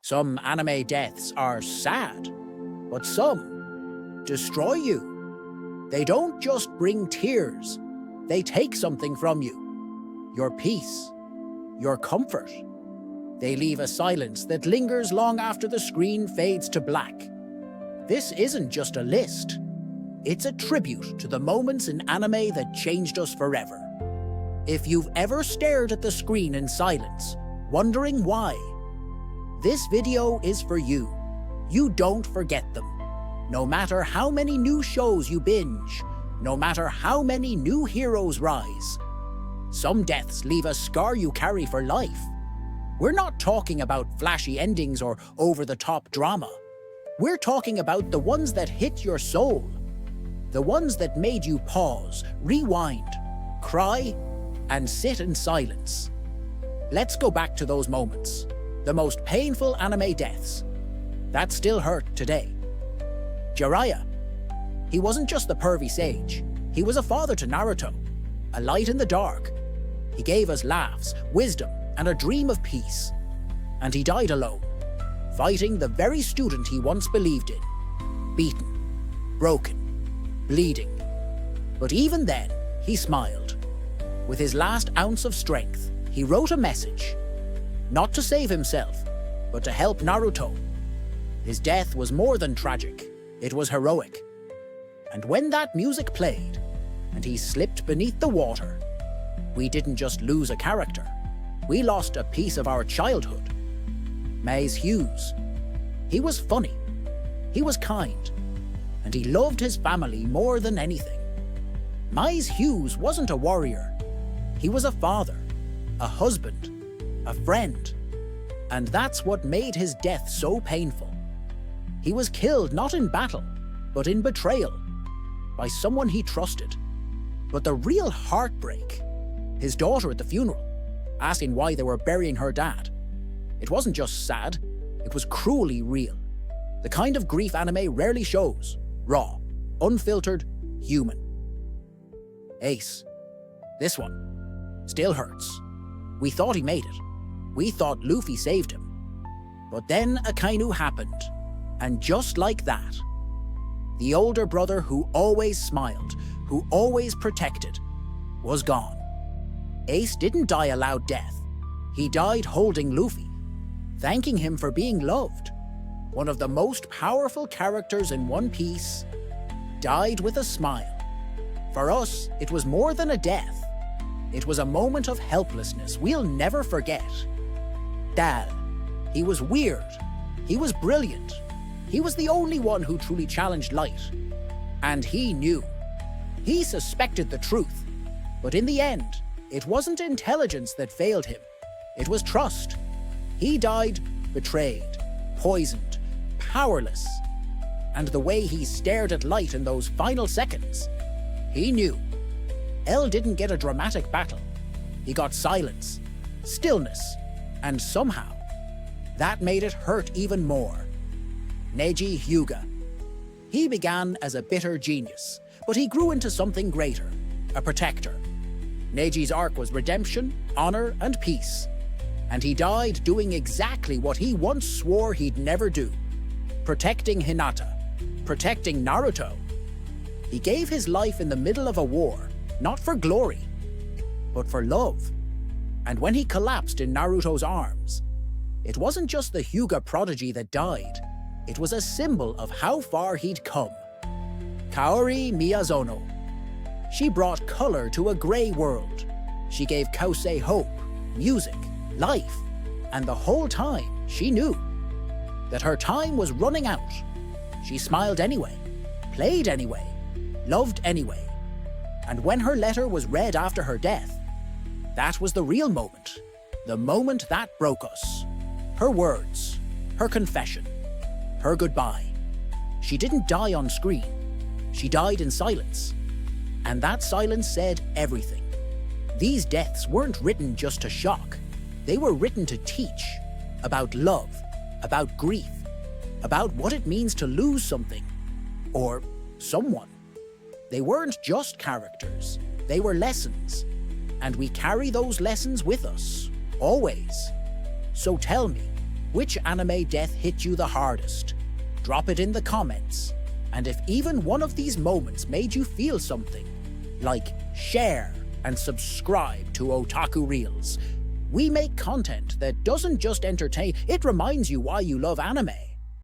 Some anime deaths are sad, but some destroy you. They don't just bring tears, they take something from you. Your peace, your comfort. They leave a silence that lingers long after the screen fades to black. This isn't just a list. It's a tribute to the moments in anime that changed us forever. If you've ever stared at the screen in silence, wondering why, this video is for you. You don't forget them. No matter how many new shows you binge, no matter how many new heroes rise, some deaths leave a scar you carry for life. We're not talking about flashy endings or over-the-top drama. We're talking about the ones that hit your soul. The ones that made you pause, rewind, cry, and sit in silence. Let's go back to those moments. The most painful anime deaths that still hurt today. Jiraiya. He wasn't just the pervy sage. He was a father to Naruto, a light in the dark. He gave us laughs, wisdom, and a dream of peace. And he died alone, fighting the very student he once believed in. Beaten, broken, bleeding. But even then, he smiled. With his last ounce of strength, he wrote a message. Not to save himself, but to help Naruto. His death was more than tragic. It was heroic. And when that music played, and he slipped beneath the water, we didn't just lose a character. We lost a piece of our childhood. Maes Hughes. He was funny. He was kind. And he loved his family more than anything. Maes Hughes wasn't a warrior. He was a father, a husband, a friend. And that's what made his death so painful. He was killed not in battle, but in betrayal, by someone he trusted. But the real heartbreak, his daughter at the funeral, asking why they were burying her dad. It wasn't just sad, it was cruelly real. The kind of grief anime rarely shows. Raw, unfiltered, human. Ace. This one still hurts. We thought he made it. We thought Luffy saved him. But then Akainu happened, and just like that, the older brother who always smiled, who always protected, was gone. Ace didn't die a loud death. He died holding Luffy, thanking him for being loved. One of the most powerful characters in One Piece died with a smile. For us, it was more than a death. It was a moment of helplessness we'll never forget. Dal. He was weird. He was brilliant. He was the only one who truly challenged light. And he knew. He suspected the truth. But in the end, it wasn't intelligence that failed him. It was trust. He died betrayed, poisoned, powerless. And the way he stared at light in those final seconds, he knew. L didn't get a dramatic battle. He got silence, stillness, and somehow, that made it hurt even more. Neji Hyuga. He began as a bitter genius, but he grew into something greater, a protector. Neji's arc was redemption, honor, and peace. And he died doing exactly what he once swore he'd never do. Protecting Hinata, protecting Naruto. He gave his life in the middle of a war, not for glory, but for love. And when he collapsed in Naruto's arms, it wasn't just the Hyuga prodigy that died. It was a symbol of how far he'd come. Kaori Miyazono. She brought color to a gray world. She gave Kosei hope, music, life, and the whole time she knew that her time was running out. She smiled anyway, played anyway, loved anyway. And when her letter was read after her death, that was the real moment, the moment that broke us. Her words, her confession, her goodbye. She didn't die on screen. She died in silence. And that silence said everything. These deaths weren't written just to shock. They were written to teach about love, about grief, about what it means to lose something or someone. They weren't just characters, they were lessons. And we carry those lessons with us, always. So tell me, which anime death hit you the hardest. Drop it in the comments. And if even one of these moments made you feel something, like share and subscribe to OtakuReels. We make content that doesn't just entertain, it reminds you why you love anime.